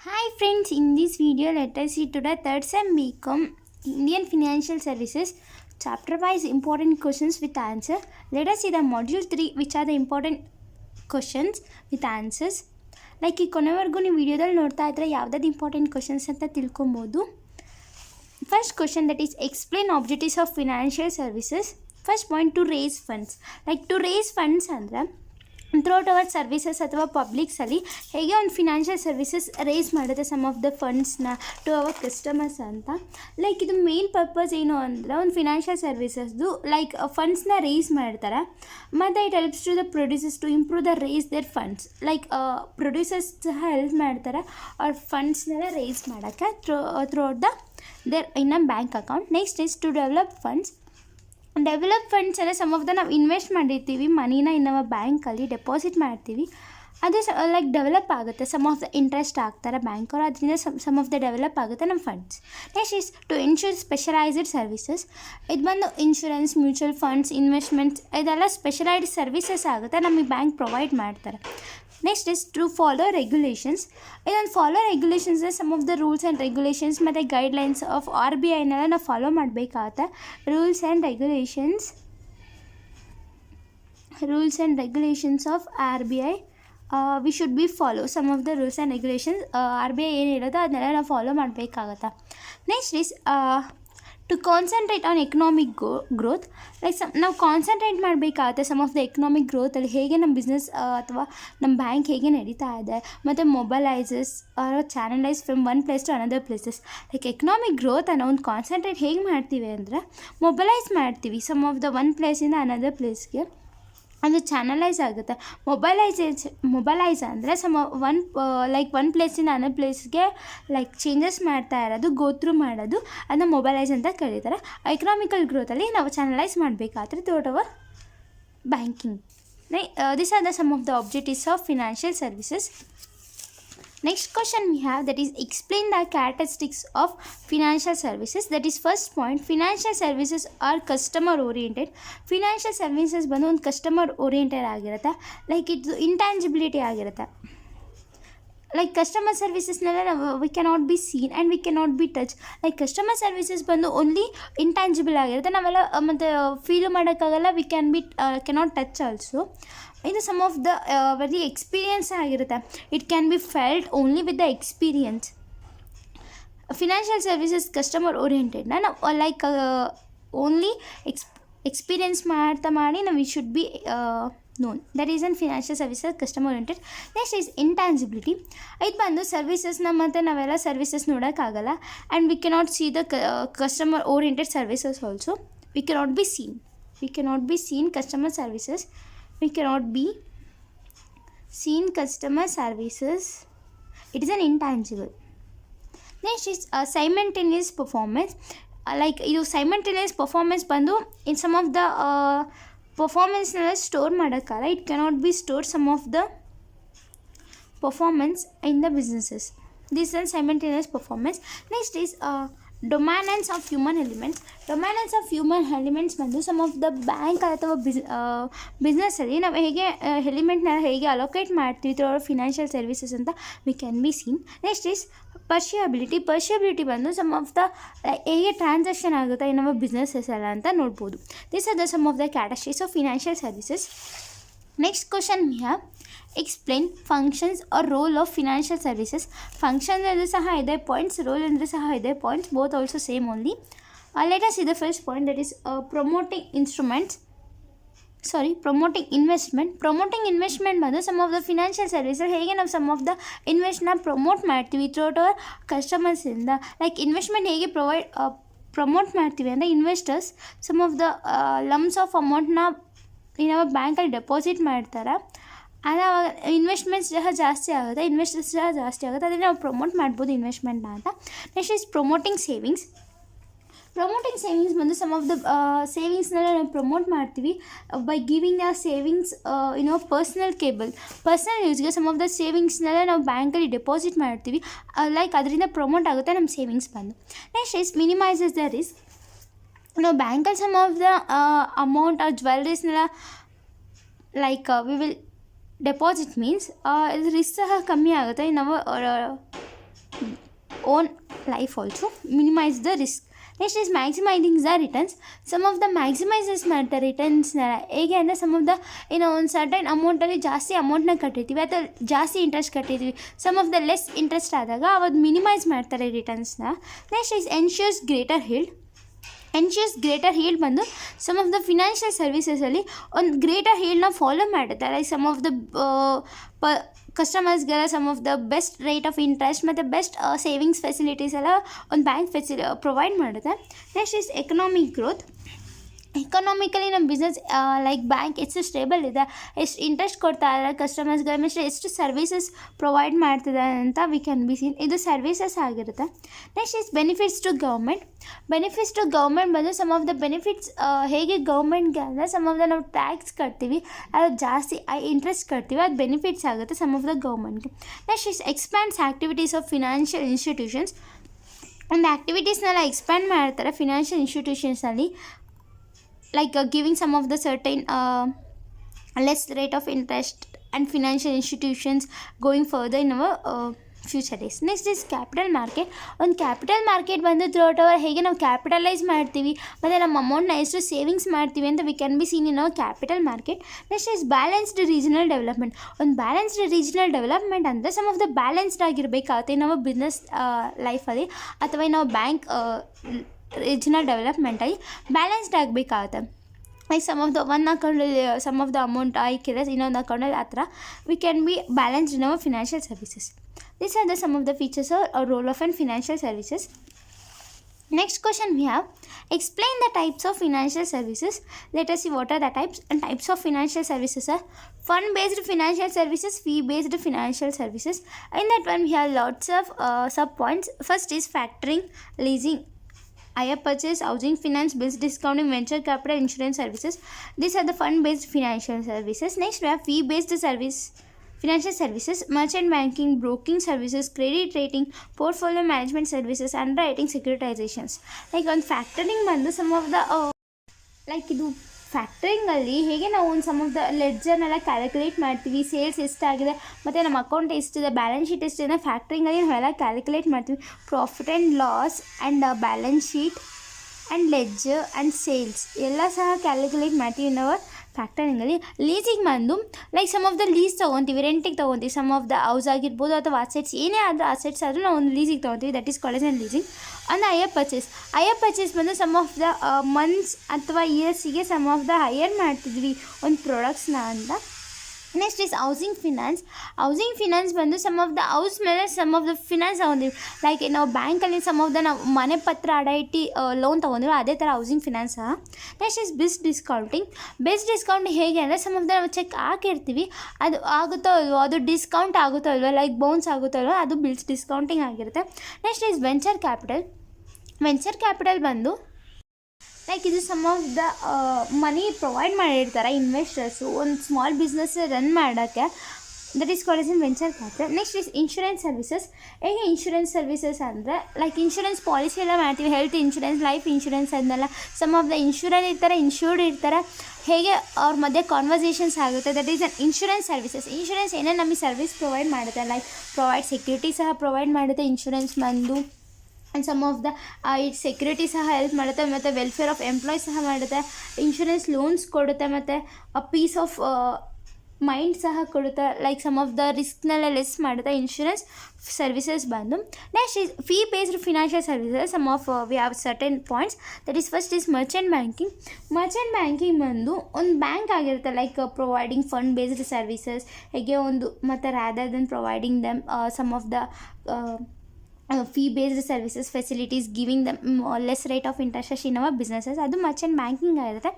Hi friends, in this video let us see today third sem Bcom Indian Financial Services chapter wise important questions with answer. Let us see the module 3 which are the important questions with answers. Like ಈ ಕೊನೆವರೆಗೂ ನೀವು ವಿಡಿಯೋದಲ್ಲಿ ನೋಡ್ತಾ ಇದ್ದರೆ ಯಾವುದಾದ್ರು important questions ಅಂತ ತಿಳ್ಕೊಬೋದು. First question that is explain objectives of financial services. First point to raise funds. Like to raise funds ಅಂದರೆ ಥ್ರೂಟ್ ಅವರ್ ಸರ್ವಿಸಸ್ ಅಥವಾ ಪಬ್ಲಿಕ್ಸಲ್ಲಿ ಹೇಗೆ ಒಂದು ಫಿನಾನ್ಷಿಯಲ್ ಸರ್ವಿಸಸ್ ರೇಸ್ ಮಾಡುತ್ತೆ ಸಮ್ ಆಫ್ ದ ಫಂಡ್ಸ್ನ ಟು ಅವರ್ ಕಸ್ಟಮರ್ಸ್ ಅಂತ. ಲೈಕ್ ಇದು main purpose ಏನು ಅಂದರೆ ಒಂದು ಫಿನಾನ್ಷಿಯಲ್ ಸರ್ವಿಸಸ್ದು ಲೈಕ್ ಫಂಡ್ಸ್ನ ರೇಸ್ ಮಾಡ್ತಾರೆ ಮತ್ತು it helps to the producers to improve the raise their funds. Like producers ಸಹ ಹೆಲ್ಪ್ ಮಾಡ್ತಾರೆ ಅವ್ರ ಫಂಡ್ಸ್ನೆಲ್ಲ ರೇಸ್ ಮಾಡೋಕ್ಕೆ throughout the there in a bank account. Next is to develop funds. Develop funds ಅಂದರೆ some of the ನಾವು invest ಮಾಡಿರ್ತೀವಿ ಮನಿನ ಇನ್ನವ ಬ್ಯಾಂಕಲ್ಲಿ ಡೆಪಾಸಿಟ್ ಮಾಡ್ತೀವಿ, ಅದು ಲೈಕ್ ಡೆವಲಪ್ ಆಗುತ್ತೆ. ಸಮ್ ಆಫ್ ದ ಇಂಟ್ರೆಸ್ಟ್ ಆಗ್ತಾರೆ ಬ್ಯಾಂಕವರು, ಅದರಿಂದ ಸಮ್ ಆಫ್ ದ ಡೆವಲಪ್ ಆಗುತ್ತೆ ನಮ್ಮ funds. Next is to insure specialised services. ಇದು ಬಂದು ಇನ್ಶೂರೆನ್ಸ್, ಮ್ಯೂಚುವಲ್ ಫಂಡ್ಸ್, ಇನ್ವೆಸ್ಟ್ಮೆಂಟ್ಸ್ ಇದೆಲ್ಲ ಸ್ಪೆಷಲೈಸ್ಡ್ ಸರ್ವಿಸಸ್ ಆಗುತ್ತೆ ನಮಗೆ ಬ್ಯಾಂಕ್ ಪ್ರೊವೈಡ್ ಮಾಡ್ತಾರೆ. Next is to follow regulations. ಇದೊಂದು follow regulations some of the rules and regulations ಮತ್ತು ಗೈಡ್ಲೈನ್ಸ್ ಆಫ್ RBIನೆಲ್ಲ ನಾವು ಫಾಲೋ ಮಾಡಬೇಕಾಗತ್ತೆ. Rules and regulations of RBI we should be follow some of the rules and regulations. RBI ಏನು ಹೇಳೋದು ಅದನ್ನೆಲ್ಲ ನಾವು follow ಮಾಡಬೇಕಾಗತ್ತೆ. Next is to concentrate on economic growth. Like ನಾವು ಕಾನ್ಸಂಟ್ರೇಟ್ ಮಾಡಬೇಕಾಗುತ್ತೆ ಸಮ್ ಆಫ್ ದ ಎಕನಾಮಿಕ್ ಗ್ರೋತಲ್ಲಿ ಹೇಗೆ ನಮ್ಮ ಬಿಸ್ನೆಸ್ ಅಥವಾ ನಮ್ಮ ಬ್ಯಾಂಕ್ ಹೇಗೆ ನಡೀತಾ ಇದೆ, ಮತ್ತು mobilises channelise from one place to another places. Like economic growth ಅನ್ನೋ ಒಂದು ಕಾನ್ಸಂಟ್ರೇಟ್ ಹೇಗೆ ಮಾಡ್ತೀವಿ ಅಂದರೆ ಮೊಬೈಲೈಸ್ ಮಾಡ್ತೀವಿ ಸಮ್ ಆಫ್ ದ ಒನ್ ಪ್ಲೇಸಿಂದ ಅನದರ್ ಪ್ಲೇಸ್ಗೆ, ಅದು ಚಾನಲೈಸ್ ಆಗುತ್ತೆ. ಮೊಬೈಲೈಸ್ ಅಂದರೆ ಒನ್ ಪ್ಲೇಸಿಂದ ಅನದರ್ ಪ್ಲೇಸ್ಗೆ ಲೈಕ್ ಚೇಂಜಸ್ ಮಾಡ್ತಾ ಇರೋದು, ಗೋತ್ರು ಮಾಡೋದು, ಅದನ್ನ ಮೊಬೈಲೈಸ್ ಅಂತ ಕರೀತಾರೆ. ಎಕನಾಮಿಕಲ್ ಗ್ರೋತಲ್ಲಿ ನಾವು ಚಾನಲೈಸ್ ಮಾಡಬೇಕಾದ್ರೆ throughout our banking. This are the some of the objectives of financial services. Next question we have that is explain the characteristics of financial services. That is first point, financial services are customer oriented. Financial services ಬಂದು ಒಂದು customer oriented ಆಗಿರುತ್ತೆ. Like ಇದು ಇಂಟ್ಯಾಂಜಿಬಿಲಿಟಿ ಆಗಿರುತ್ತೆ. Like customer ಸರ್ವಿಸಸ್ನೆಲ್ಲ ನಾವು we cannot be seen and we cannot be touch. Like customer services ಬಂದು only intangible ಆಗಿರುತ್ತೆ, ನಾವೆಲ್ಲ ಮತ್ತು ಫೀಲ್ ಮಾಡೋಕ್ಕಾಗಲ್ಲ. We cannot touch also. ಇದು some of the very experience ಆಗಿರುತ್ತೆ. It can be felt only with the experience. Financial services customer ಓರಿಯೆಂಟೆಡ್ನ ನಾವು like only experience ಮಾಡಿ ನಾವು we should be known. That is in financial services customer oriented. Next is intangibility. ಇದು ಬಂದು ಸರ್ವಿಸಸ್ನ ಮತ್ತು ನಾವೆಲ್ಲ ಸರ್ವಿಸಸ್ ನೋಡೋಕ್ಕಾಗಲ್ಲ and we cannot see the customer oriented services also. We cannot be seen customer services. We cannot be seen customer services. It is an intangible. Next is simultaneous performance. Like ಇದು simultaneous performance ಬಂದು in some of the performanceನೆಲ್ಲ store ಮಾಡೋಕ್ಕಲ್ಲ. It cannot be stored some of the performance in the businesses. This is simultaneous performance. Next is dominance of human elements. Dominance of human elements ಬಂದು some of the bank ಅಥವಾ ಬಿಸ್ನೆಸ್ಸಲ್ಲಿ ನಾವು ಹೇಗೆ ಎಲಿಮೆಂಟ್ನ ಹೇಗೆ allocate ಮಾಡ್ತೀವಿ through our financial services ಅಂತ we can be seen. Next is perishability ಬಂದು ಸಮ್ ಆಫ್ ದ ಹೇಗೆ ಟ್ರಾನ್ಸಾಕ್ಷನ್ ಆಗುತ್ತೆ ಇನ್ ಅವರ್ ಬಿಸ್ನೆಸ್ಸಸ್ ಎಲ್ಲ ಅಂತ ನೋಡ್ಬೋದು. This are the some of the categories of financial services. Next question we have explain functions or role of financial services. Functions ಅಂದರೆ ಸಹ ಇದೆ points, role ಅಂದರೆ ಸಹ ಇದೆ points, both also same only. Let us see the first point that is promoting investment ಬಂದು some of the financial services ಹೇಗೆ ನಾವು some of the ಇನ್ವೆಸ್ಟ್ನ ಪ್ರಮೋಟ್ ಮಾಡ್ತೀವಿ ಥ್ರೂಟ್ ಅವರ್ ಕಸ್ಟಮರ್ಸಿಂದ. ಲೈಕ್ ಇನ್ವೆಸ್ಟ್ಮೆಂಟ್ ಹೇಗೆ ಪ್ರಮೋಟ್ ಮಾಡ್ತೀವಿ ಅಂದರೆ investors some of the lumps of ಅಮೌಂಟ್ನ ನಾವು ಬ್ಯಾಂಕಲ್ಲಿ ಡೆಪಾಸಿಟ್ ಮಾಡ್ತಾರೆ, ಅದು ಇನ್ವೆಸ್ಟ್ಮೆಂಟ್ಸ್ ಸಹ ಜಾಸ್ತಿ ಆಗುತ್ತೆ, ಇನ್ವೆಸ್ಟರ್ಸ್ ಸಹ ಜಾಸ್ತಿ ಆಗುತ್ತೆ, ಅದನ್ನು ನಾವು ಪ್ರಮೋಟ್ ಮಾಡ್ಬೋದು ಇನ್ವೆಸ್ಟ್ಮೆಂಟ್ನ ಅಂತ. ನೆಕ್ಸ್ಟ್ ಈಸ್ ಪ್ರಮೋಟಿಂಗ್ ಸೇವಿಂಗ್ಸ್ ಬಂದು ಸಮ್ ಆಫ್ ದ ಸೇವಿಂಗ್ಸ್ನೆಲ್ಲ ನಾವು ಪ್ರಮೋಟ್ ಮಾಡ್ತೀವಿ by giving the savings personal ಯೂಸ್ಗೆ ಸಮ್ ಆಫ್ ದ ಸೇವಿಂಗ್ಸ್ನೆಲ್ಲ ನಾವು ಬ್ಯಾಂಕಲ್ಲಿ ಡೆಪಾಸಿಟ್ ಮಾಡ್ತೀವಿ, ಲೈಕ್ ಅದರಿಂದ ಪ್ರಮೋಟ್ ಆಗುತ್ತೆ ನಮ್ಮ ಸೇವಿಂಗ್ಸ್ ಬಂದು. Next is minimises the risk. ನಾವು ಬ್ಯಾಂಕಲ್ಲಿ some of the amount or ಜ್ಯುವೆಲ್ರೀಸ್ನೆಲ್ಲ like we will deposit means risk ಸಹ ಕಮ್ಮಿ ಆಗುತ್ತೆ. ನಾವು own life also, minimize the risk. Next is maximising the returns. Some of the maximises ಮಾಡ್ತಾರೆ ರಿಟರ್ನ್ಸ್ನ. ಹೇಗೆ ಅಂದರೆ ಸಮ್ ಆಫ್ ದ ಏನೋ ಒಂದು ಸರ್ಟೈನ್ ಅಮೌಂಟಲ್ಲಿ ಜಾಸ್ತಿ ಅಮೌಂಟ್ನ ಕಟ್ಟಿರ್ತೀವಿ ಅಥವಾ ಜಾಸ್ತಿ ಇಂಟ್ರೆಸ್ಟ್ ಕಟ್ಟಿರ್ತೀವಿ. Some of the less interest ಆದಾಗ ಅವತ್ತು ಮಿನಿಮೈಸ್ ಮಾಡ್ತಾರೆ ರಿಟರ್ನ್ಸ್ನ. Next is ensures greater yield ಬಂದು ಸಮ್ ಆಫ್ ದ ಫಿನಾನ್ಷಿಯಲ್ ಸರ್ವಿಸಸಲ್ಲಿ ಒಂದು ಗ್ರೇಟರ್ ಹೀಲ್ಡ್ನ ಫಾಲೋ ಮಾಡುತ್ತೆ. ಲೈಕ್ ಸಮ್ ಆಫ್ ದ ಕಸ್ಟಮರ್ಸ್ಗೆಲ್ಲ some of the best rate of interest ಮತ್ತು ಬೆಸ್ಟ್ ಸೇವಿಂಗ್ಸ್ ಫೆಸಿಲಿಟೀಸ್ ಎಲ್ಲ ಒಂದು ಬ್ಯಾಂಕ್ ಪ್ರೊವೈಡ್ ಮಾಡುತ್ತೆ. Next is economic growth. Economically ನಮ್ಮ ಬಿಸ್ನೆಸ್ ಲೈಕ್ ಬ್ಯಾಂಕ್ ಎಷ್ಟು ಸ್ಟೇಬಲ್ ಇದೆ, ಎಷ್ಟು ಇಂಟ್ರೆಸ್ಟ್ ಕೊಡ್ತಾ ಇದ್ದಾರೆ ಕಸ್ಟಮರ್ಸ್ಗೆ, ಮತ್ತು ಎಷ್ಟು ಸರ್ವಿಸಸ್ ಪ್ರೊವೈಡ್ ಮಾಡ್ತಿದೆ ಅಂತ ವಿ ಕ್ಯಾನ್ ಬಿ ಸೀನ್. ಇದು ಸರ್ವಿಸಸ್ ಆಗಿರುತ್ತೆ. Next is benefits to government ಬಂದು ಸಮ್ ಆಫ್ ದ ಬೆನಿಫಿಟ್ಸ್ ಹೇಗೆ ಗೌರ್ಮೆಂಟ್ಗೆ ಅಂದರೆ ಸಮ್ ಆಫ್ ದ ನಾವು ಟ್ಯಾಕ್ಸ್ ಕಟ್ತೀವಿ, ಅದು ಜಾಸ್ತಿ ಇಂಟ್ರೆಸ್ಟ್ ಕಟ್ತೀವಿ, ಅದು ಬೆನಿಫಿಟ್ಸ್ ಆಗುತ್ತೆ ಸಮ್ ಆಫ್ ದ ಗೌರ್ಮೆಂಟ್ಗೆ. Next is expands activities of financial institutions. ಒಂದು ಆ್ಯಕ್ಟಿವಿಟೀಸ್ನೆಲ್ಲ ಎಕ್ಸ್ಪ್ಯಾಂಡ್ ಮಾಡ್ತಾರೆ ಫಿನಾನ್ಷಿಯಲ್ ಇನ್ಸ್ಟಿಟ್ಯೂಷನ್ಸಲ್ಲಿ, like giving some of the certain less rate of interest and financial institutions going further in our future days. Next is capital market. ಒಂದು capital market ಬಂದು throughout hour ಹೇಗೆ ನಾವು capitalise ಮಾಡ್ತೀವಿ ಮತ್ತು ನಮ್ಮ ಅಮೌಂಟ್ನ ಎಷ್ಟು ಸೇವಿಂಗ್ಸ್ ಮಾಡ್ತೀವಿ ಅಂತ we can be seen in our capital market. Next is balanced regional development. ಒಂದು ಬ್ಯಾಲೆನ್ಸ್ಡ್ ರೀಜನಲ್ ಡೆವಲಪ್ಮೆಂಟ್ ಅಂದರೆ ಸಮ್ ಆಫ್ ದ ಬ್ಯಾಲೆನ್ಸ್ಡ್ ಆಗಿರಬೇಕಾಗುತ್ತೆ ನಾವು ಬಿಸ್ನೆಸ್ ಲೈಫಲ್ಲಿ ಅಥವಾ ನಾವು ಬ್ಯಾಂಕ್ ರೀಜನಲ್ ಡೆವಲಪ್ಮೆಂಟಾಗಿ ಬ್ಯಾಲೆನ್ಸ್ಡ್ ಆಗಬೇಕಾಗುತ್ತೆ. Like some of the one ಅಕೌಂಟಲ್ಲಿ ಸಮ್ ಆಫ್ ದ ಅಮೌಂಟ್ ಹಾಕಿದ್ರೆ ಇನ್ನೊಂದು ಅಕೌಂಟಲ್ಲಿ ಆ ಥರ we can be balanced in our financial services. These are the some of the features or role of an financial services. Next question we have, explain the types of financial services. Let us see what are the types. And types of financial services are fund based financial services, fee based financial services. In that one we have lots of sub points. First is factoring, leasing, hire purchase, housing finance, bills discounting, venture capital, insurance services. These are the fund based financial services. Next we have fee based financial services, merchant banking, broking services, credit rating, portfolio management services, underwriting, securitizations. Like on factoring ಬಂದು some of the like ಇದು ಫ್ಯಾಕ್ಟ್ರಿಂಗಲ್ಲಿ ಹೇಗೆ ನಾವು ಒಂದು some of the ಲೆಡ್ಜರ್ನೆಲ್ಲ calculate ಮಾಡ್ತೀವಿ, sales ಎಷ್ಟಾಗಿದೆ ಮತ್ತು ನಮ್ಮ account ಎಷ್ಟಿದೆ, ಬ್ಯಾಲೆನ್ಸ್ ಶೀಟ್ ಎಷ್ಟಿದೆ, ಫ್ಯಾಕ್ಟ್ರಿಂಗಲ್ಲಿ ನಾವೆಲ್ಲ ಕ್ಯಾಲ್ಕುಲೇಟ್ ಮಾಡ್ತೀವಿ. Profit and loss and balance sheet and ledger and sales ಎಲ್ಲ ಸಹ ಕ್ಯಾಲ್ಕುಲೇಟ್ ಮಾಡ್ತೀವಿ ನಾವು ಫ್ಯಾಕ್ಟರಿಂಗಲ್ಲಿ. ಲೀಸಿಂಗ್ ಬಂದು like some of the lease ತೊಗೊತೀವಿ, ರೆಂಟಿಗೆ ತೊಗೊತೀವಿ. ಸಮ್ ಆಫ್ ದ ಹೌಸ್ ಆಗಿರ್ಬೋದು ಅಥವಾ ಅಸೆಟ್ಸ್ ಏನೇ ಆದರೂ ಅಸೆಟ್ಸ್ ಆದರೂ ನಾವು ಒಂದು ಲೀಸಿಗೆ ತೊಗೊತೀವಿ, that is called as leasing. ಅಂದರೆ ಹೈಯರ್ ಪರ್ಚೇಸ್ ಬಂದು ಸಮ್ ಆಫ್ ದ ಮಂತ್ಸ್ ಅಥವಾ ಇಯರ್ಸಿಗೆ ಸಮ್ ಆಫ್ ದ ಹೈಯರ್ ಮಾಡ್ತಿದ್ವಿ ಒಂದು ಪ್ರಾಡಕ್ಟ್ಸ್ನ ಅಂತ. ನೆಕ್ಸ್ಟ್ ಇಸ್ ಹೌಸಿಂಗ್ ಫಿನಾನ್ಸ್ ಬಂದು ಸಮ್ ಆಫ್ ದ ಹೌಸ್ ಮೇಲೆ ಸಮ್ ಆಫ್ ದ ಫಿನಾನ್ಸ್ ತೊಗೊಂಡಿವಿ. ಲೈಕ್ ನಾವು ಬ್ಯಾಂಕಲ್ಲಿ ಸಮ್ ಆಫ್ ದ ನಾವು ಮನೆ ಪತ್ರ ಅಡ ಇಟ್ಟು ಲೋನ್ ತೊಗೊಂಡಿವಿ, ಅದೇ ಥರ ಹೌಸಿಂಗ್ ಫಿನಾನ್ಸ್ ಸಹ. ನೆಕ್ಸ್ಟ್ ಇಸ್ ಬಿಲ್ಸ್ ಡಿಸ್ಕೌಂಟ್ ಹೇಗೆ ಅಂದರೆ ಸಮ್ ಆಫ್ ದ ನಾವು ಚೆಕ್ ಹಾಕಿರ್ತೀವಿ, ಅದು ಆಗುತ್ತೋ ಅಲ್ವೋ, ಅದು ಡಿಸ್ಕೌಂಟ್ ಆಗುತ್ತೋ ಅಲ್ವೋ, ಲೈಕ್ ಬೌನ್ಸ್ ಆಗುತ್ತೋ ಅಲ್ವೋ, ಅದು ಬಿಲ್ಸ್ ಡಿಸ್ಕೌಂಟಿಂಗ್ ಆಗಿರುತ್ತೆ. ನೆಕ್ಸ್ಟ್ ಇಸ್ ವೆಂಚರ್ ಕ್ಯಾಪಿಟಲ್ ಬಂದು ಲೈಕ್ ಇದು some of the money provide ಮಾಡಿರ್ತಾರೆ ಇನ್ವೆಸ್ಟರ್ಸು ಒಂದು ಸ್ಮಾಲ್ ಬಿಸ್ನೆಸ್ ರನ್ ಮಾಡೋಕ್ಕೆ, that is called in venture capital. Next is insurance services. ಹೇಗೆ ಇನ್ಶೂರೆನ್ಸ್ ಸರ್ವಿಸಸ್ ಅಂದರೆ ಲೈಕ್ ಇನ್ಶೂರೆನ್ಸ್ ಪಾಲಿಸಿ ಎಲ್ಲ ಮಾಡ್ತೀವಿ, ಹೆಲ್ತ್ ಇನ್ಶೂರೆನ್ಸ್, ಲೈಫ್ ಇನ್ಶೂರೆನ್ಸ್ ಅದನ್ನೆಲ್ಲ ಸಮ್ ಆಫ್ ದ ಇನ್ಶೂರ್ಡ್ ಇರ್ತಾರೆ, ಹೇಗೆ ಅವ್ರ ಮಧ್ಯೆ ಕಾನ್ವರ್ಸೇಷನ್ಸ್ ಆಗುತ್ತೆ, that is an insurance services. Insurance ಏನೇ ನಮಗೆ ಸರ್ವಿಸ್ ಪ್ರೊವೈಡ್ ಮಾಡುತ್ತೆ, ಲೈಕ್ ಪ್ರೊವೈಡ್ ಸೆಕ್ಯೂರಿಟಿ ಸಹ ಪ್ರೊವೈಡ್ ಮಾಡುತ್ತೆ ಇನ್ಶೂರೆನ್ಸ್ ಬಂದು, and some of the it security ಸಹ ಹೆಲ್ಪ್ ಮಾಡುತ್ತೆ, ಮತ್ತು ವೆಲ್ಫೇರ್ ಆಫ್ ಎಂಪ್ಲಾಯೀಸ್ ಸಹ ಮಾಡುತ್ತೆ. ಇನ್ಶೂರೆನ್ಸ್ ಲೋನ್ಸ್ ಕೊಡುತ್ತೆ ಮತ್ತು ಪೀಸ್ ಆಫ್ ಮೈಂಡ್ ಸಹ ಕೊಡುತ್ತೆ, ಲೈಕ್ ಸಮ್ ಆಫ್ ದ ರಿಸ್ಕ್ನೆಲ್ಲ ಲೆಸ್ ಮಾಡುತ್ತೆ ಇನ್ಶೂರೆನ್ಸ್ ಸರ್ವಿಸಸ್ ಬಂದು. Next is fee based financial services. Some of we have certain points, that is first is merchant banking ಬಂದು ಒಂದು ಬ್ಯಾಂಕ್ ಆಗಿರುತ್ತೆ, like providing fund based services ಹೇಗೆ ಒಂದು ಮತ್ತು rather than providing them some of the fee based services, facilities, giving them less rate of interest in our businesses, ಅದು merchant banking ಆಗಿರುತ್ತೆ.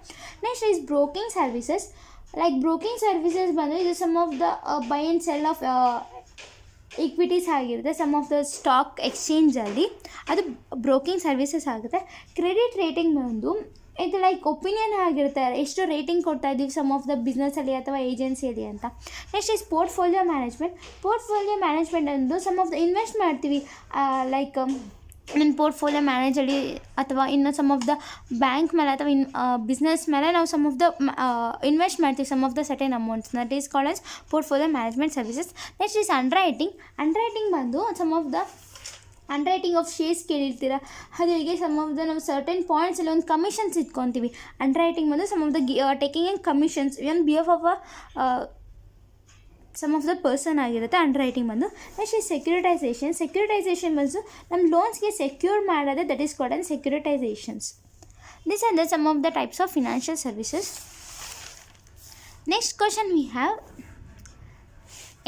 Next is broking services. Like broking services ಬಂದರೆ ಇದು some of the buy and sell of equities ಆಗಿರುತ್ತೆ, some of the stock ಎಕ್ಸ್ಚೇಂಜಲ್ಲಿ, ಅದು broking services ಆಗುತ್ತೆ. Credit rating ಬಂದು ಇದು ಲೈಕ್ ಒಪಿನಿಯನ್ ಆಗಿರುತ್ತೆ, ಎಷ್ಟು ರೇಟಿಂಗ್ ಕೊಡ್ತಾ ಇದ್ದೀವಿ ಸಮ್ ಆಫ್ ದ ಬಿಸ್ನೆಸ್ಸಲ್ಲಿ ಅಥವಾ ಏಜೆನ್ಸಿಯಲ್ಲಿ ಅಂತ. ನೆಕ್ಸ್ಟ್ ಈಸ್ ಪೋರ್ಟ್ಫೋಲಿಯೋ ಮ್ಯಾನೇಜ್ಮೆಂಟ್ ಅಂದು ಸಮ್ ಆಫ್ ದ ಇನ್ವೆಸ್ಟ್ ಮಾಡ್ತೀವಿ, ಲೈಕ್ ನನ್ನ ಪೋರ್ಟ್ಫೋಲಿಯೋ ಮ್ಯಾನೇಜಲ್ಲಿ ಅಥವಾ ಇನ್ನು ಸಮ್ ಆಫ್ ದ ಬ್ಯಾಂಕ್ ಮೇಲೆ ಅಥವಾ ಬಿಸ್ನೆಸ್ ಮೇಲೆ ನಾವು ಸಮ್ ಆಫ್ ದ ಇನ್ವೆಸ್ಟ್ ಮಾಡ್ತೀವಿ some of the certain amounts, that is called as portfolio management services. Next is underwriting ಬಂದು some of the underwriting of shares ಕೇಳಿರ್ತೀರ, ಅದ್ರಿಗೆ some of the ನಾವು certain ಪಾಯಿಂಟ್ಸಲ್ಲಿ ಒಂದು commissions ಇಟ್ಕೊತೀವಿ. Underwriting ಬಂದು some of the taking and commissions on behalf of some of the person ಆಗಿರುತ್ತೆ underwriting ಬಂದು. ನೆಕ್ಸ್ಟ್ ಈ ಸೆಕ್ಯೂರಿಟೈಸೇಷನ್ ಬಂದು ನಮ್ಮ ಲೋನ್ಸ್ಗೆ ಸೆಕ್ಯೂರ್ ಮಾಡೋದು, that is called on securitisations. These are the some of the types of financial services. Next question we have,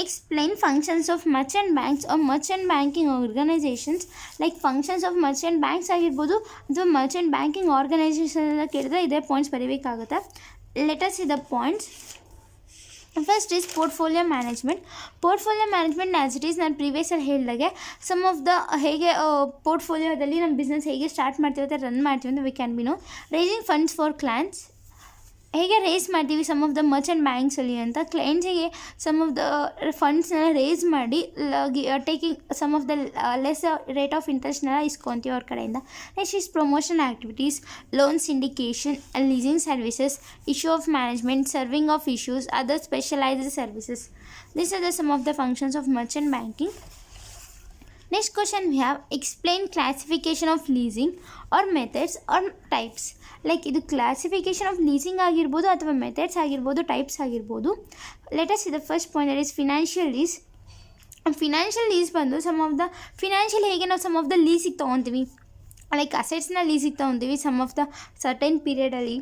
explain functions of merchant banks or merchant banking organizations. Like functions of merchant banks ಆಗಿರ್ಬೋದು ಅಥವಾ merchant banking organization ಎಲ್ಲ ಕೇಳಿದ್ರೆ ಇದೇ points ಬರೀಬೇಕಾಗುತ್ತೆ. Let us see the points. First is portfolio management. Portfolio management as it is ನಾನು ಪ್ರೀವಿಯಸಲ್ಲಿ ಹೇಳಿದಾಗೆ some of the ಹೇಗೆ ಪೋರ್ಟ್ಫೋಲಿಯೋದಲ್ಲಿ ನಮ್ಮ ಬಿಸ್ನೆಸ್ ಹೇಗೆ ಸ್ಟಾರ್ಟ್ ಮಾಡ್ತೀವಿ ಅಂತ ರನ್ ಮಾಡ್ತೀವಿ ಅಂತ we can be know. Raising funds for clients, ಹೇಗೆ ರೇಸ್ ಮಾಡ್ತೀವಿ ಸಮ್ ಆಫ್ ದ ಮರ್ಚೆಂಟ್ ಬ್ಯಾಂಕ್ಸಲ್ಲಿ ಅಂತ ಕ್ಲೈಂಟ್ಸಿಗೆ ಸಮ್ ಆಫ್ ದ ಫಂಡ್ಸ್ನೆಲ್ಲ ರೇಸ್ ಮಾಡಿ taking some of the less rate of ಇಂಟ್ರೆಸ್ಟ್ನೆಲ್ಲ ಇಸ್ಕೊತೀವಿ ಅವ್ರ ಕಡೆಯಿಂದ. Next is promotion activities, loan syndication, leasing services, issue of management, serving of issues, other specialised services. These are the some of the functions of merchant banking. Next question we have, explain classification of leasing or methods or types. Like ಇದು classification of leasing ಆಗಿರ್ಬೋದು ಅಥವಾ methods ಆಗಿರ್ಬೋದು, types ಆಗಿರ್ಬೋದು. Let us see the first point, that is financial lease. Financial lease ಬಂದು some of the financial ಹೇಗೆ ನಾವು some of the ಲೀಸಿಗೆ ತೊಗೊತೀವಿ, ಲೈಕ್ ಅಸೆಟ್ಸ್ನ ಲೀಸಿಗೆ ತೊಗೊತೀವಿ ಸಮ್ ಆಫ್ ದ ಸರ್ಟೆನ್ ಪೀರಿಯಡಲ್ಲಿ,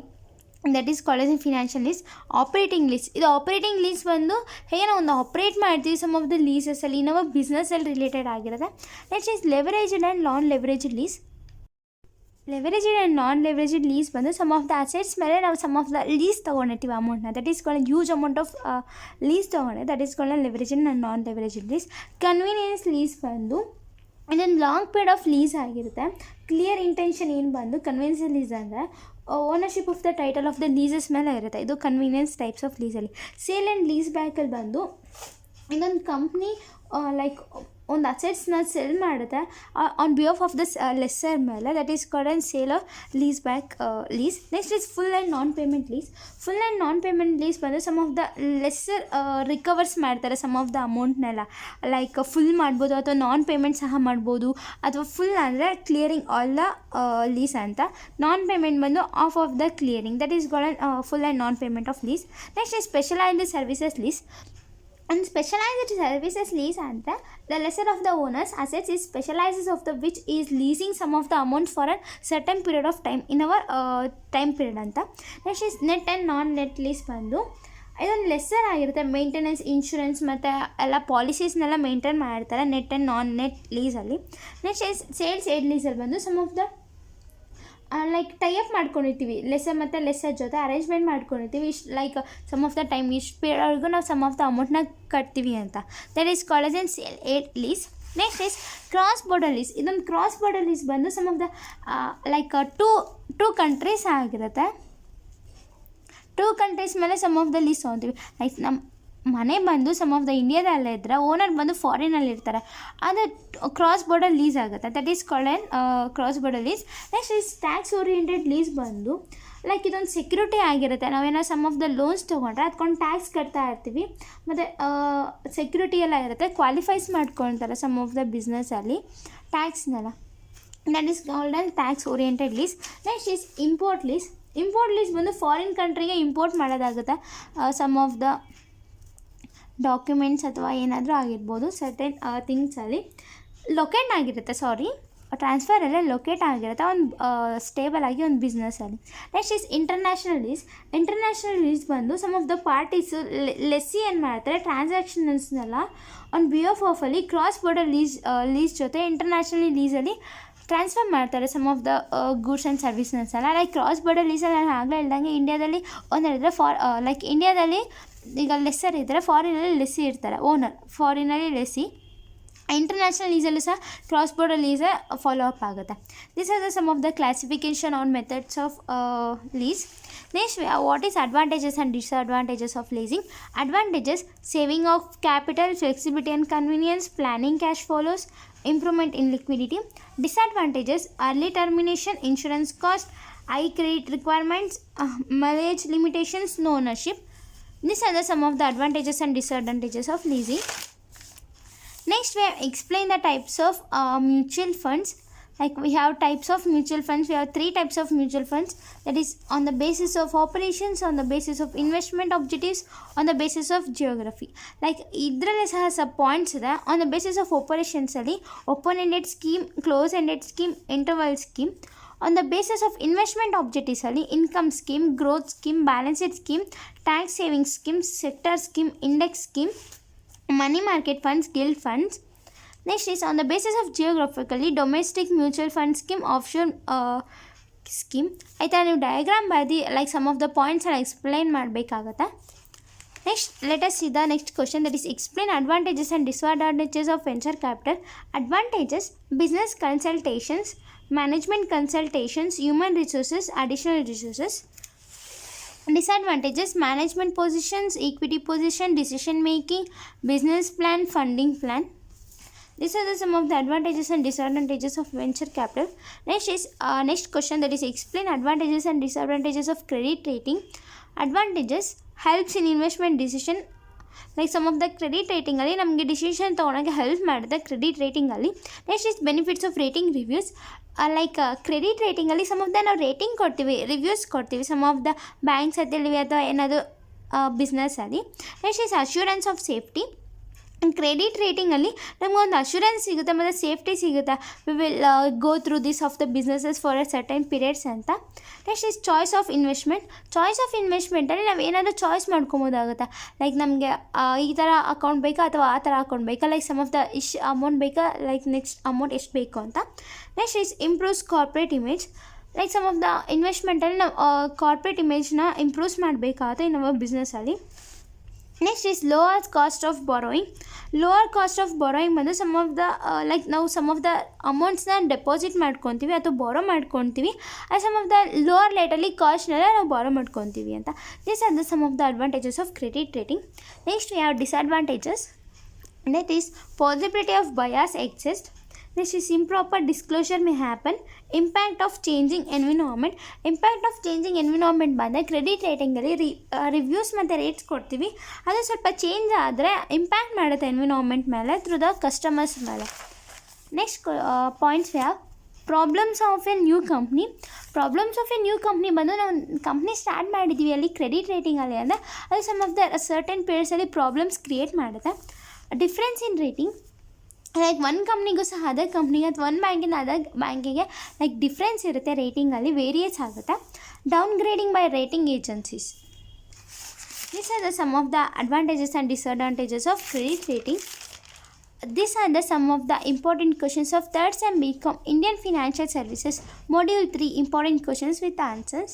that is called as financial lease. Operating lease, ಇದು ಆಪ್ರೇಟಿಂಗ್ ಲೀಸ್ ಬಂದು ಹೇಗೆ ನಾವು ಒಂದು ಆಪ್ರೇಟ್ ಮಾಡ್ತೀವಿ ಸಮ್ ಆಫ್ ದ ಲೀಸಸಲ್ಲಿ, ನಾವು ಬಿಸ್ನೆಸ್ಸಲ್ಲಿ ರಿಲೇಟೆಡ್ ಆಗಿರುತ್ತೆ. Next is leveraged and non leveraged lease. Leveraged and non leveraged lease ಬಂದು ಸಮ್ ಆಫ್ ದ ಅಸೆಟ್ಸ್ ಮೇಲೆ ನಾವು ಸಮ್ ಆಫ್ ದ ಲೀಸ್ ತೊಗೊಂಡಿರ್ತೀವಿ ಅಮೌಂಟ್ನ, that is called huge amount of lease ತೊಗೊಂಡೆ, that is called leveraged and non leveraged lease. Convenience lease ಬಂದು ಇದೊಂದು long period of lease ಆಗಿರುತ್ತೆ. Clear intention ಏನು ಬಂದು ಕನ್ವೀನಿಯನ್ಸ್ ಲೀಸ್ ಅಂದರೆ ownership of the title of the ಲೀಸಸ್ ಮೇಲೆ ಇರುತ್ತೆ, ಇದು ಕನ್ವೀನಿಯನ್ಸ್ ಟೈಪ್ಸ್ ಆಫ್ ಲೀಸಲ್ಲಿ. ಸೇಲ್ ಆ್ಯಂಡ್ ಲೀಸ್ ಬ್ಯಾಕಲ್ಲಿ ಬಂದು ಇದೊಂದು ಕಂಪ್ನಿ ಲೈಕ್ ಒಂದು ಅಸೆಟ್ಸ್ನ ಸೆಲ್ ಮಾಡುತ್ತೆ on behalf of the lessor ಮೇಲೆ, that is called on sale of lease back lease. Next is full and non payment lease. Full and non payment lease ಬಂದು some of the lessor recovers ಮಾಡ್ತಾರೆ some of the ಅಮೌಂಟ್ನೆಲ್ಲ, like full ಮಾಡ್ಬೋದು ಅಥವಾ ನಾನ್ payment ಸಹ ಮಾಡ್ಬೋದು, ಅಥವಾ full ಅಂದರೆ clearing all the lease ಅಂತ. ನಾನ್ ಪೇಮೆಂಟ್ ಬಂದು of the clearing, that is called full and non payment of lease. Next is specialised services lease. And specialized services lease ಅಂದರೆ the lesser of the owner's assets is specializes of the which is leasing some of the amount for a certain period of time in our time period ಅಂತ. Next is net and non net lease ಬಂದು ಇದೊಂದು lessor ಆಗಿರುತ್ತೆ, maintenance, insurance ಮತ್ತು ಎಲ್ಲ ಪಾಲಿಸೀಸ್ನೆಲ್ಲ maintain ಮಾಡಿರ್ತಾರೆ net and non net ಲೀಸಲ್ಲಿ. Next is sales aid ಲೀಸಲ್ಲಿ ಬಂದು some of the like tie up ಮಾಡ್ಕೊಂಡಿರ್ತೀವಿ ಲೆಸ್ಸರ್ ಮತ್ತು ಲೆಸ್ಸರ್ ಜೊತೆ ಅರೇಂಜ್ಮೆಂಟ್ ಮಾಡ್ಕೊಂಡಿರ್ತೀವಿ, ಇಷ್ಟು like some of the time ಇಷ್ಟು ಪೀರಿಯಡ್ವರೆಗೂ ನಾವು ಸಮ್ ಆಫ್ ದ ಅಮೌಂಟ್ನ ಕಟ್ತೀವಿ ಅಂತ, that is called as sale aid lease. Next is cross border lease. ಇದೊಂದು ಕ್ರಾಸ್ ಬಾರ್ಡರ್ ಲೀಸ್ ಬಂದು some of the like two countries ಆಗಿರುತ್ತೆ. ಟೂ ಕಂಟ್ರೀಸ್ ಮೇಲೆ ಸಮ್ ಆಫ್ ದ ಲೀಸ್ ತೊಗೊತೀವಿ, ಲೈಕ್ ನಮ್ಮ ಮನೆ ಬಂದು ಸಮ್ ಆಫ್ ದ ಇಂಡಿಯಾದಲ್ಲೇ ಇದ್ದರೆ owner ಬಂದು ಫಾರಿನಲ್ಲಿ ಇರ್ತಾರೆ, ಅದು ಕ್ರಾಸ್ ಬಾರ್ಡರ್ ಲೀಸ್ ಆಗುತ್ತೆ, that is called an cross border lease. Next is tax oriented lease ಬಂದು ಲೈಕ್ ಇದೊಂದು ಸೆಕ್ಯೂರಿಟಿ ಆಗಿರುತ್ತೆ, ನಾವೇನೋ ಸಮ್ ಆಫ್ ದ ಲೋನ್ಸ್ ತೊಗೊಂಡ್ರೆ ಅದಕ್ಕೊಂದು ಟ್ಯಾಕ್ಸ್ ಕಟ್ತಾ ಇರ್ತೀವಿ ಮತ್ತು ಸೆಕ್ಯೂರಿಟಿ ಎಲ್ಲ ಇರುತ್ತೆ, ಕ್ವಾಲಿಫೈಸ್ ಮಾಡ್ಕೊಳ್ತಾರೆ ಸಮ್ ಆಫ್ ದ ಬಿಸ್ನೆಸ್ಸಲ್ಲಿ ಟ್ಯಾಕ್ಸ್ನೆಲ್ಲ, that is called an tax oriented lease. Next is import lease. Import lease ಬಂದು ಫಾರಿನ್ ಕಂಟ್ರಿಗೆ ಇಂಪೋರ್ಟ್ ಮಾಡೋದಾಗುತ್ತೆ ಸಮ್ ಆಫ್ ದ ಡಾಕ್ಯುಮೆಂಟ್ಸ್ ಅಥವಾ ಏನಾದರೂ ಆಗಿರ್ಬೋದು, ಸರ್ಟೆನ್ ಥಿಂಗ್ಸಲ್ಲಿ ಲೊಕೇಟ್ ಆಗಿರುತ್ತೆ, ಟ್ರಾನ್ಸ್ಫರಲ್ಲೇ ಲೊಕೇಟ್ ಆಗಿರುತ್ತೆ ಒಂದು ಸ್ಟೇಬಲ್ ಆಗಿ ಒಂದು ಬಿಸ್ನೆಸ್ಸಲ್ಲಿ. Next is international lease. International lease ಬಂದು some of the parties lessee ಏನು ಮಾಡ್ತಾರೆ ಟ್ರಾನ್ಸಾಕ್ಷನ್ಸ್ನೆಲ್ಲ ಆನ್ ಬಿಹಾಫ್ ಆಫಲ್ಲಿ ಕ್ರಾಸ್ ಬಾರ್ಡರ್ ಲೀಸ್ ಜೊತೆ ಇಂಟರ್ನ್ಯಾಷನಲ್ ಲೀಸಲ್ಲಿ ಟ್ರಾನ್ಸ್ಫರ್ ಮಾಡ್ತಾರೆ some of the goods and ಸರ್ವಿಸ್ನೆಲ್ಲ. ಲೈಕ್ ಕ್ರಾಸ್ ಬಾರ್ಡರ್ ಲೀಸಲ್ಲಿ ನಾನು ಆಗಲೇ ಹೇಳ್ದಂಗೆ ಇಂಡಿಯಾದಲ್ಲಿ ಓನರ್ ಇದ್ದರೆ ಲೈಕ್ ಇಂಡಿಯಾದಲ್ಲಿ ಈಗ ಲೆಸ್ಸರ್ ಇದ್ದರೆ ಫಾರಿನಲ್ಲಿ ಲೆಸ್ಸಿ ಇರ್ತಾರೆ, ಓನರ್ ಫಾರಿನಲ್ಲಿ ಲೆಸ್ಸಿ. ಇಂಟರ್ನ್ಯಾಷನಲ್ ಲೀಸಲ್ಲೂ ಸಹ ಕ್ರಾಸ್ ಬಾರ್ಡರ್ ಲೀಸೇ ಫಾಲೋ ಅಪ್ ಆಗುತ್ತೆ. This are the some of the classification on methods of lease. Next what is advantages and disadvantages of leasing. Advantages: saving of capital, flexibility and convenience, planning cash flows, improvement in liquidity. Disadvantages: early termination, insurance cost, high credit requirements, mileage limitations, no ownership. These are the some of the advantages and disadvantages of leasing. Next, we have explained the types of mutual funds. Like we have types of mutual funds. We have three types of mutual funds. That is on the basis of operations, on the basis of investment objectives, on the basis of geography. Like idralli saha points ಇದೆ. On the basis of operations ಅಲ್ಲಿ open-ended scheme, close-ended scheme, interval scheme. On the basis of investment objectives ಅಲ್ಲಿ income scheme, growth scheme, balanced scheme, tax saving scheme, sector scheme, index scheme, money market funds, guild funds. Next is on the basis of geographically domestic mutual fund scheme, offshore scheme. ಆಯ್ತಾ, ನೀವು diagram ಬರ್ದು like some of the points ಎಲ್ಲ explain ಮಾಡಬೇಕಾಗತ್ತಾ. Next, let us see the next question, that is explain advantages and disadvantages of venture capital. Advantages: business consultations, management consultations, human resources, additional resources. Disadvantages: management positions, equity position, decision making, business plan, funding plan. These are some of the advantages and disadvantages of venture capital. Next is next question, that is explain advantages and disadvantages of credit rating. Advantages: helps in investment decision. Like some of the credit ರೇಟಿಂಗಲ್ಲಿ ನಮಗೆ decision ತೊಗೊಳಕ್ಕೆ help ಮಾಡುತ್ತೆ credit ರೇಟಿಂಗಲ್ಲಿ. Next is benefits of rating reviews. Like credit ರೇಟಿಂಗಲ್ಲಿ some of the ನಾವು rating ಕೊಡ್ತೀವಿ, reviews ಕೊಡ್ತೀವಿ some of the banks ಅಂತೇಳಿವಿ ಅಥವಾ ಏನಾದರೂ ಬಿಸ್ನೆಸ್ಸಲ್ಲಿ. Next is assurance of safety. Credit ರೇಟಿಂಗಲ್ಲಿ ನಮಗೊಂದು ಅಶ್ಯೂರೆನ್ಸ್ ಸಿಗುತ್ತೆ ಮತ್ತು ಸೇಫ್ಟಿ ಸಿಗುತ್ತೆ. We will go through this of the businesses for a certain periods ಅಂತ. Next is choice of investment. Choice of ಇನ್ವೆಸ್ಟ್ಮೆಂಟಲ್ಲಿ ನಾವು ಏನಾದರೂ ಚಾಯ್ಸ್ ಮಾಡ್ಕೊಬೋದಾಗುತ್ತೆ. ಲೈಕ್ ನಮಗೆ ಈ ಥರ ಅಕೌಂಟ್ ಬೇಕಾ ಅಥವಾ ಆ ಥರ ಅಕೌಂಟ್ ಬೇಕಾ, like some of the amount ಬೇಕಾ, ಲೈಕ್ ನೆಕ್ಸ್ಟ್ ಅಮೌಂಟ್ ಎಷ್ಟು ಬೇಕು ಅಂತ. Next is improves corporate image. Like some of the ಇನ್ವೆಸ್ಟ್ಮೆಂಟಲ್ಲಿ ನಾವು ಕಾರ್ಪೊರೇಟ್ ಇಮೇಜ್ನ ಇಂಪ್ರೂವ್ಸ್ ಮಾಡಬೇಕಾಗುತ್ತೆ ನಮ್ಮ ಬಿಸ್ನೆಸ್ಸಲ್ಲಿ. Next is lower cost of borrowing. Lower cost of borrowing ಬಂದು ಸಮ್ ಆಫ್ ದ ಲೈಕ್ ನಾವು ಸಮ್ ಆಫ್ ದ ಅಮೌಂಟ್ಸ್ನ ಡೆಪಾಸಿಟ್ ಮಾಡ್ಕೊತೀವಿ ಅಥವಾ ಬಾರೋ ಮಾಡ್ಕೊತೀವಿ, ಅದು ಸಮ್ ಆಫ್ ದ ಲೋವರ್ ರೇಟಲ್ಲಿ ಕಾಸ್ಟ್ನೆಲ್ಲ ನಾವು ಬಾರೋ ಮಾಡ್ಕೊತೀವಿ ಅಂತ. This are the some of the advantages of credit rating. Next we have disadvantages. That is possibility of bias exists. This is improper disclosure may happen. Impact of changing environment. Impact of changing environment ಬಂದರೆ credit ರೇಟಿಂಗಲ್ಲಿ reviews ಮತ್ತು rates ಕೊಡ್ತೀವಿ, ಅದು ಸ್ವಲ್ಪ change ಆದರೆ impact ಮಾಡುತ್ತೆ environment ಮೇಲೆ through the customers ಮೇಲೆ. Next points have problems of A new company. Problems of A new company ಬಂದು ನಾವು ಕಂಪ್ನಿ ಸ್ಟಾರ್ಟ್ ಮಾಡಿದ್ದೀವಿ ಅಲ್ಲಿ ಕ್ರೆಡಿಟ್ ರೇಟಿಂಗಲ್ಲಿ ಅಂದರೆ ಅದು ಸಮ್ ಆಫ್ ದ ಸರ್ಟನ್ ಪೀರಿಯಡ್ಸಲ್ಲಿ ಪ್ರಾಬ್ಲಮ್ಸ್ ಕ್ರಿಯೇಟ್ ಮಾಡುತ್ತೆ. ಡಿಫ್ರೆನ್ಸ್ ಇನ್ ರೇಟಿಂಗ್, ಲೈಕ್ ಒಂದು ಕಂಪ್ನಿಗೂ ಸಹ ಅದರ್ ಕಂಪ್ನಿಗೆ ಅಥವಾ ಒಂದು ಬ್ಯಾಂಕಿಂದ ಅದರ್ ಬ್ಯಾಂಕಿಗೆ ಲೈಕ್ ಡಿಫ್ರೆನ್ಸ್ ಇರುತ್ತೆ, ರೇಟಿಂಗಲ್ಲಿ ವೇರಿಯಸ್ ಆಗುತ್ತೆ. Down grading by rating agencies. These are the some of the advantages and disadvantages of credit rating. These are the some of the important questions of third sem Bcom Indian Financial Services Module 3 important questions with answers.